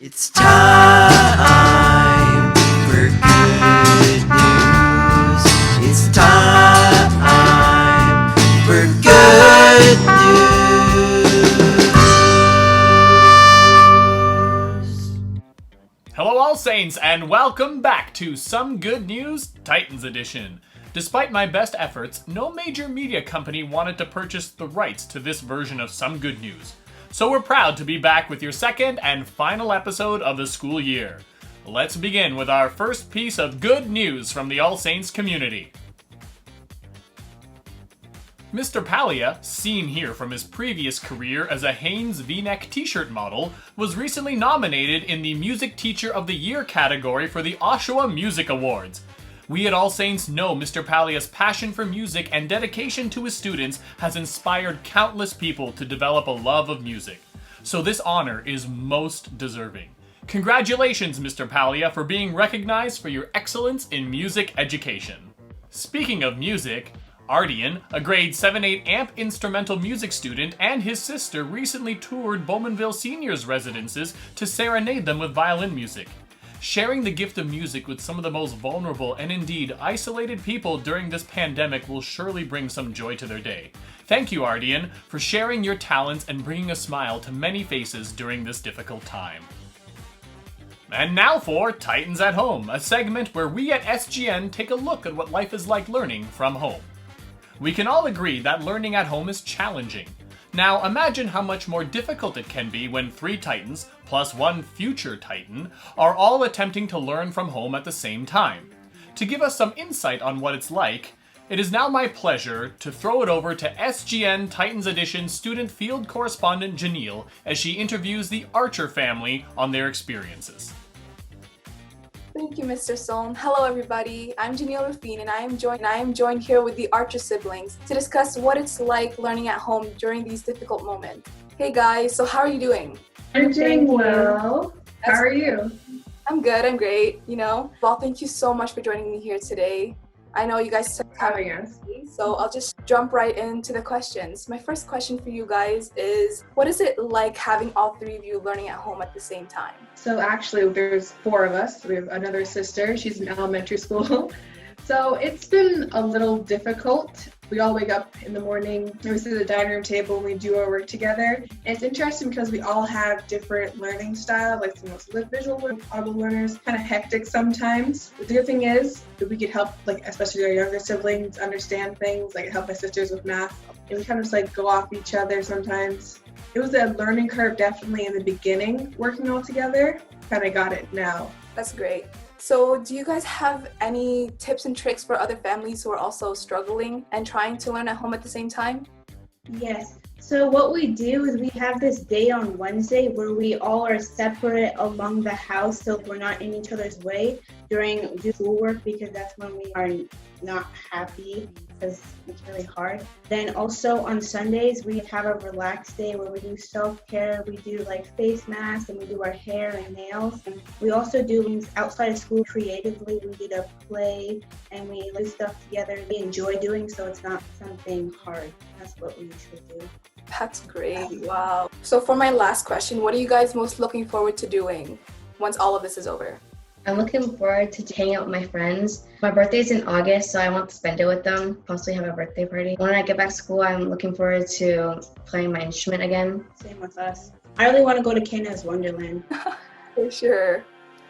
It's time for good news. It's time for good news. Hello all saints and welcome back to Some Good News Titans Edition. Despite my best efforts, no major media company wanted to purchase the rights to this version of Some Good News. So we're proud to be back with your second and final episode of the school year. Let's begin with our first piece of good news from the All Saints community. Mr. Palia, seen here from his previous career as a Hanes V-neck t-shirt model, was recently nominated in the Music Teacher of the Year category for the Oshawa Music Awards. We at All Saints know Mr. Palia's passion for music and dedication to his students has inspired countless people to develop a love of music. So this honor is most deserving. Congratulations, Mr. Palia, for being recognized for your excellence in music education. Speaking of music, Ardian, a grade 7-8 amp instrumental music student, and his sister recently toured Bowmanville Seniors residences to serenade them with violin music. Sharing the gift of music with some of the most vulnerable and indeed isolated people during this pandemic will surely bring some joy to their day. Thank you, Ardian, for sharing your talents and bringing a smile to many faces during this difficult time. And now for Titans at Home, a segment where we at SGN take a look at what life is like learning from home. We can all agree that learning at home is challenging. Now imagine how much more difficult it can be when 3 Titans, plus 1 future Titan, are all attempting to learn from home at the same time. To give us some insight on what it's like, it is now my pleasure to throw it over to SGN Titans Edition student field correspondent Janelle as she interviews the Archer family on their experiences. Thank you, Mr. Soln. Hello, everybody. I'm Janelle Rufine, and I am joined here with the Archer siblings to discuss what it's like learning at home during these difficult moments. Hey, guys. So, how are you doing? I'm doing well. How are you? I'm good. I'm great. Well, thank you so much for joining me here today. I know you guys took time Having us. So I'll just jump right into the questions. My first question for you guys is, what is it like having all 3 of you learning at home at the same time? So actually, there's 4 of us. We have another sister. She's in elementary school. So it's been a little difficult. We all wake up in the morning, we sit at the dining room table, and we do our work together. And it's interesting because we all have different learning styles, like some of us visual audible learners, kind of hectic sometimes. But the good thing is that we could help, like especially our younger siblings, understand things, like help my sisters with math. And we kind of just like go off each other sometimes. It was a learning curve definitely in the beginning, working all together. Kind of got it now. That's great. So do you guys have any tips and tricks for other families who are also struggling and trying to learn at home at the same time? Yes. So what we do is we have this day on Wednesday where we all are separate along the house so we're not in each other's way during schoolwork, because that's when we are not happy because it's really hard. Then also on Sundays we have a relaxed day where we do self-care, we do like face masks, and we do our hair and nails. And we also do things outside of school creatively. We did a play and we do stuff together we enjoy doing, so it's not something hard. That's what we usually do. That's great. Wow. So for my last question, what are you guys most looking forward to doing once all of this is over? I'm looking forward to hanging out with my friends. My birthday's in August, so I want to spend it with them, possibly have a birthday party. When I get back to school, I'm looking forward to playing my instrument again. Same with us. I really want to go to Canada's Wonderland. For sure.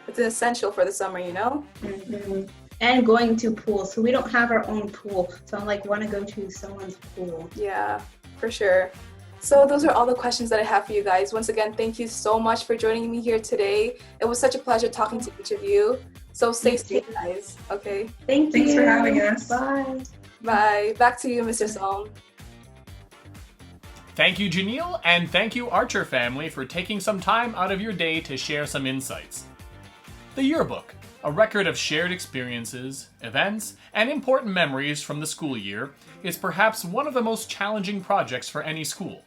It's an essential for the summer, Mm-hmm. And going to pools. So we don't have our own pool. So I'm like, want to go to someone's pool. Yeah, for sure. So those are all the questions that I have for you guys. Once again, thank you so much for joining me here today. It was such a pleasure talking to each of you. So stay safe, guys. Okay. Thanks for having us. Bye. Bye. Back to you, Mr. Soln. Thank you, Janelle, and thank you, Archer family, for taking some time out of your day to share some insights. The Yearbook, a record of shared experiences, events, and important memories from the school year, is perhaps one of the most challenging projects for any school.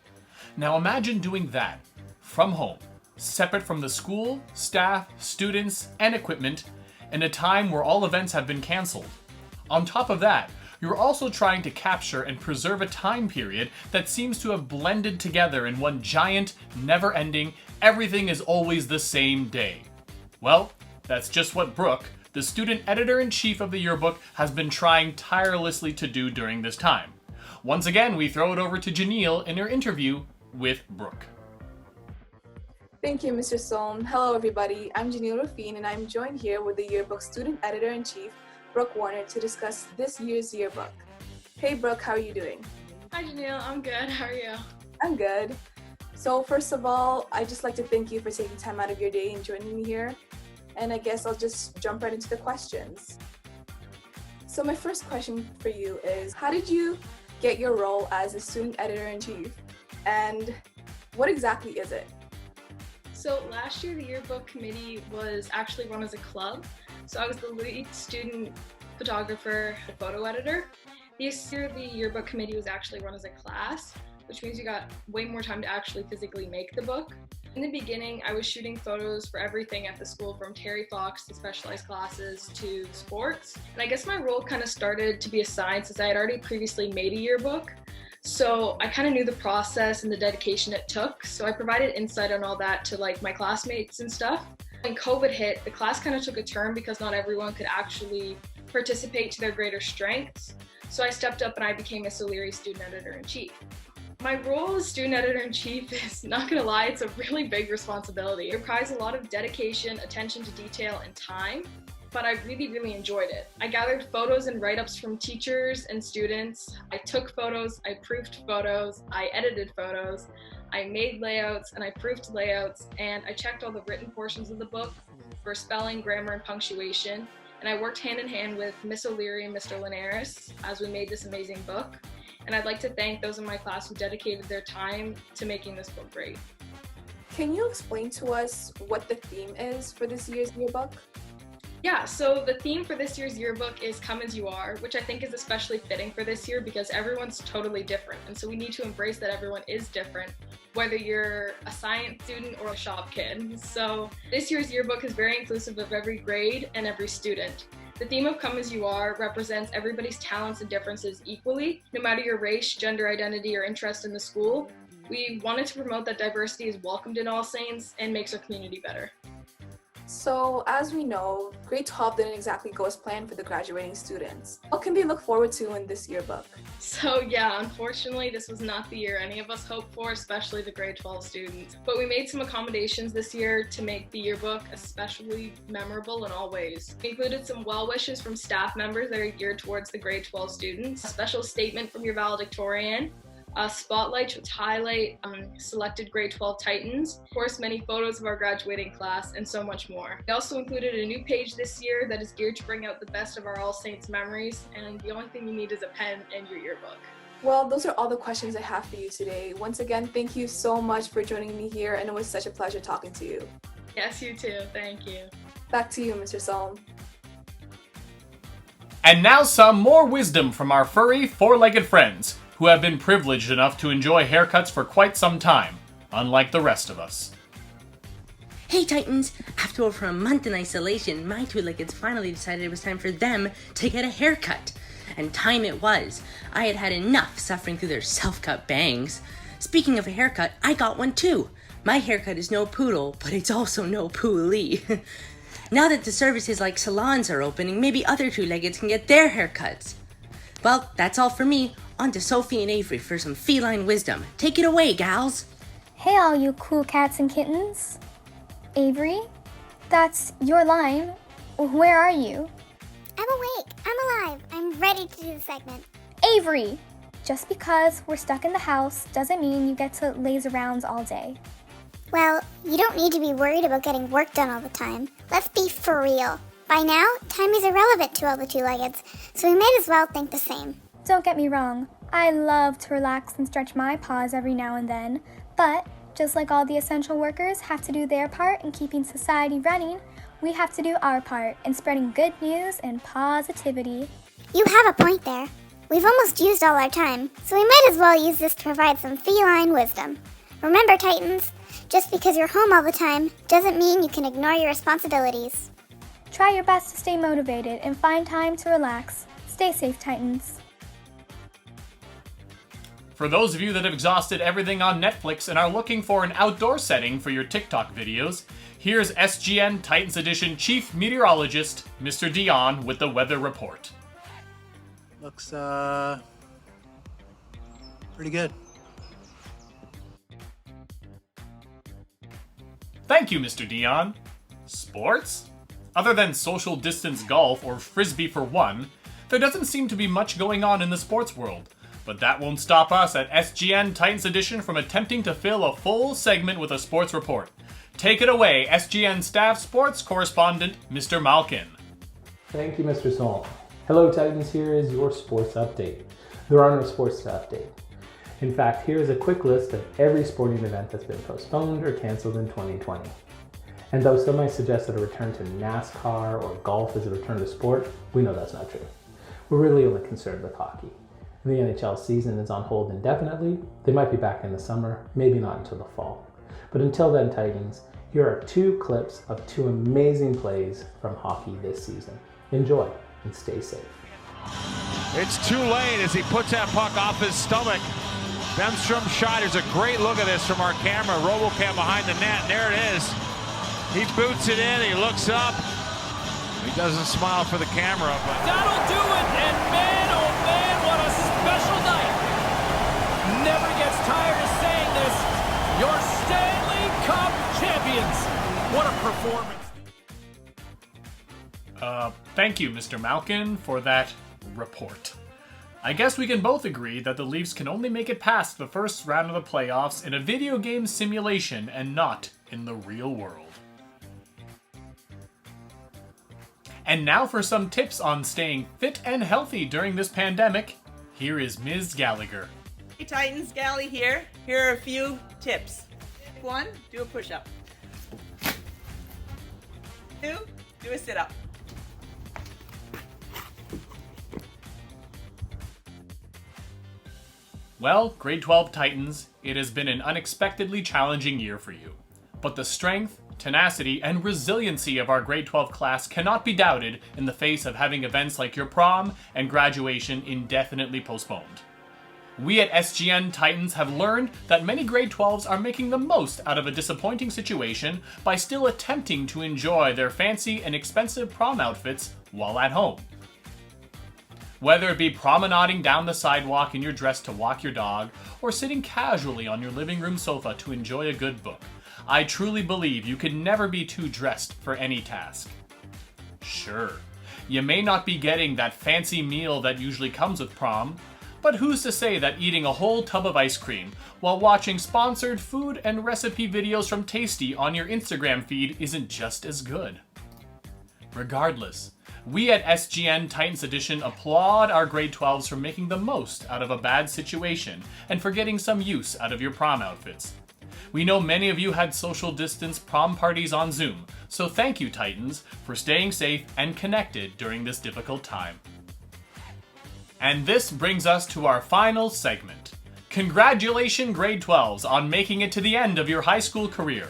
Now imagine doing that, from home, separate from the school, staff, students, and equipment, in a time where all events have been canceled. On top of that, you're also trying to capture and preserve a time period that seems to have blended together in one giant, never-ending, everything is always the same day. Well, that's just what Brooke, the student editor-in-chief of the yearbook, has been trying tirelessly to do during this time. Once again, we throw it over to Janelle in her interview with Brooke. Thank you, Mr. Soln. Hello, everybody. I'm Janelle Rafine, and I'm joined here with the yearbook student editor-in-chief, Brooke Warner, to discuss this year's yearbook. Hey, Brooke, how are you doing? Hi, Janelle. I'm good. How are you? I'm good. So first of all, I'd just like to thank you for taking time out of your day and joining me here. And I guess I'll just jump right into the questions. So my first question for you is, how did you get your role as a student editor-in-chief? And what exactly is it? So last year, the yearbook committee was actually run as a club. So I was the lead student photographer and photo editor. This year, the yearbook committee was actually run as a class, which means you got way more time to actually physically make the book. In the beginning, I was shooting photos for everything at the school, from Terry Fox to specialized classes to sports. And I guess my role kind of started to be assigned since I had already previously made a yearbook. So I kind of knew the process and the dedication it took. So I provided insight on all that to my classmates and stuff. When COVID hit, the class kind of took a turn because not everyone could actually participate to their greater strengths. So I stepped up and I became Miss O'Leary's student editor-in-chief. My role as student editor-in-chief is, not gonna lie, it's a really big responsibility. It requires a lot of dedication, attention to detail, and time, but I really enjoyed it. I gathered photos and write-ups from teachers and students. I took photos, I proofed photos, I edited photos, I made layouts and I proofed layouts, and I checked all the written portions of the book for spelling, grammar, and punctuation. And I worked hand in hand with Miss O'Leary and Mr. Linares as we made this amazing book. And I'd like to thank those in my class who dedicated their time to making this book great. Can you explain to us what the theme is for this year's yearbook? Yeah, so the theme for this year's yearbook is Come As You Are, which I think is especially fitting for this year because everyone's totally different. And so we need to embrace that everyone is different, whether you're a science student or a shop kid. So this year's yearbook is very inclusive of every grade and every student. The theme of Come As You Are represents everybody's talents and differences equally, no matter your race, gender identity, or interest in the school. We wanted to promote that diversity is welcomed in All Saints and makes our community better. So as we know, grade 12 didn't exactly go as planned for the graduating students. What can they look forward to in this yearbook? So yeah, unfortunately, this was not the year any of us hoped for, especially the grade 12 students. But we made some accommodations this year to make the yearbook especially memorable in all ways. We included some well wishes from staff members that are geared towards the grade 12 students, a special statement from your valedictorian, spotlights which highlight selected grade 12 titans, of course many photos of our graduating class, and so much more. We also included a new page this year that is geared to bring out the best of our All Saints memories, and the only thing you need is a pen and your yearbook. Well, those are all the questions I have for you today. Once again, thank you so much for joining me here, and it was such a pleasure talking to you. Yes, you too. Thank you. Back to you, Mr. Soln. And now some more wisdom from our furry, four-legged friends, who have been privileged enough to enjoy haircuts for quite some time, unlike the rest of us. Hey Titans! After over a month in isolation, my two-leggeds finally decided it was time for them to get a haircut. And time it was. I had had enough suffering through their self-cut bangs. Speaking of a haircut, I got one too. My haircut is no poodle, but it's also no poolee. Now that the services like salons are opening, maybe other two-leggeds can get their haircuts. Well, that's all for me. On to Sophie and Avery for some feline wisdom. Take it away, gals. Hey all you cool cats and kittens. Avery, that's your line. Where are you? I'm awake. I'm alive. I'm ready to do the segment. Avery! Just because we're stuck in the house doesn't mean you get to laze around all day. Well, you don't need to be worried about getting work done all the time. Let's be for real. By now, time is irrelevant to all the two-leggeds, so we might as well think the same. Don't get me wrong, I love to relax and stretch my paws every now and then, but just like all the essential workers have to do their part in keeping society running, we have to do our part in spreading good news and positivity. You have a point there. We've almost used all our time, so we might as well use this to provide some feline wisdom. Remember, Titans, just because you're home all the time doesn't mean you can ignore your responsibilities. Try your best to stay motivated and find time to relax. Stay safe, Titans. For those of you that have exhausted everything on Netflix and are looking for an outdoor setting for your TikTok videos, here's SGN Titans Edition Chief Meteorologist, Mr. Dion, with the weather report. Looks, pretty good. Thank you, Mr. Dion. Sports? Other than social distance golf or frisbee for one, there doesn't seem to be much going on in the sports world. But that won't stop us at SGN Titans Edition from attempting to fill a full segment with a sports report. Take it away, SGN staff sports correspondent, Mr. Malkin. Thank you, Mr. Soln. Hello, Titans. Here is your sports update. There are no sports to update. In fact, here is a quick list of every sporting event that's been postponed or canceled in 2020. And though some might suggest that a return to NASCAR or golf is a return to sport, we know that's not true. We're really only concerned with hockey. The NHL season is on hold indefinitely. They might be back in the summer, maybe not until the fall. But until then, Titans, here are 2 clips of 2 amazing plays from hockey this season. Enjoy and stay safe. It's Tulane as he puts that puck off his stomach. Bemstrom shot. There's a great look at this from our camera. RoboCam behind the net. There it is. He boots it in. He looks up. He doesn't smile for the camera, but that'll do it. And man, oh man, what a special night. Never gets tired of saying this. Your Stanley Cup champions. What a performance. Thank you, Mr. Malkin, for that report. I guess we can both agree that the Leafs can only make it past the first round of the playoffs in a video game simulation and not in the real world. And now for some tips on staying fit and healthy during this pandemic, here is Ms. Gallagher. Hey Titans, Gally here. Here are a few tips. 1, do a push-up. 2, do a sit-up. Well, grade 12 Titans, it has been an unexpectedly challenging year for you. But the strength, tenacity, and resiliency of our grade 12 class cannot be doubted in the face of having events like your prom and graduation indefinitely postponed. We at SGN Titans have learned that many grade 12s are making the most out of a disappointing situation by still attempting to enjoy their fancy and expensive prom outfits while at home. Whether it be promenading down the sidewalk in your dress to walk your dog, or sitting casually on your living room sofa to enjoy a good book, I truly believe you can never be too dressed for any task. Sure, you may not be getting that fancy meal that usually comes with prom, but who's to say that eating a whole tub of ice cream while watching sponsored food and recipe videos from Tasty on your Instagram feed isn't just as good? Regardless, we at SGN Titans Edition applaud our grade 12s for making the most out of a bad situation and for getting some use out of your prom outfits. We know many of you had social distance prom parties on Zoom, so thank you, Titans, for staying safe and connected during this difficult time. And this brings us to our final segment. Congratulations, grade 12s, on making it to the end of your high school career.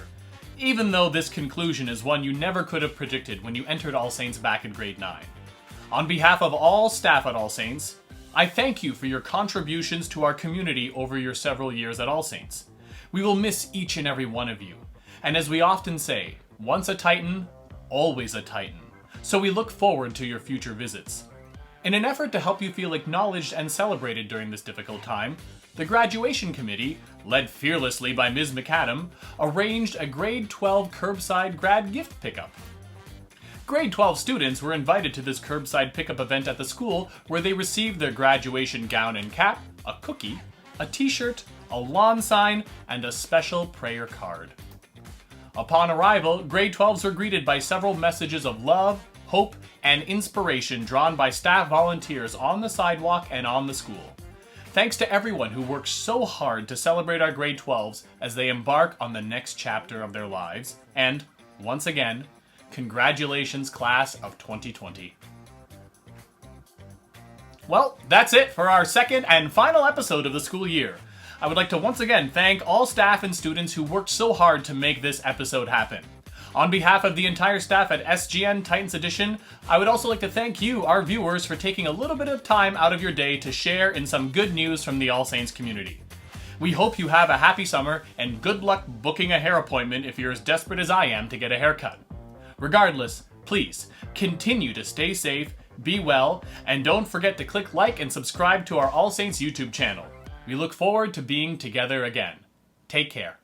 Even though this conclusion is one you never could have predicted when you entered All Saints back in grade 9. On behalf of all staff at All Saints, I thank you for your contributions to our community over your several years at All Saints. We will miss each and every one of you. And as we often say, once a Titan, always a Titan. So we look forward to your future visits. In an effort to help you feel acknowledged and celebrated during this difficult time, the graduation committee, led fearlessly by Ms. McAdam, arranged a grade 12 curbside grad gift pickup. Grade 12 students were invited to this curbside pickup event at the school where they received their graduation gown and cap, a cookie, a t-shirt, a lawn sign, and a special prayer card. Upon arrival, grade 12s were greeted by several messages of love, hope, and inspiration drawn by staff volunteers on the sidewalk and on the school. Thanks to everyone who worked so hard to celebrate our grade 12s as they embark on the next chapter of their lives. And, once again, congratulations, class of 2020. Well, that's it for our second and final episode of the school year. I would like to once again thank all staff and students who worked so hard to make this episode happen. On behalf of the entire staff at SGN Titans Edition, I would also like to thank you, our viewers, for taking a little bit of time out of your day to share in some good news from the All Saints community. We hope you have a happy summer, and good luck booking a hair appointment if you're as desperate as I am to get a haircut. Regardless, please, continue to stay safe, be well, and don't forget to click like and subscribe to our All Saints YouTube channel. We look forward to being together again. Take care.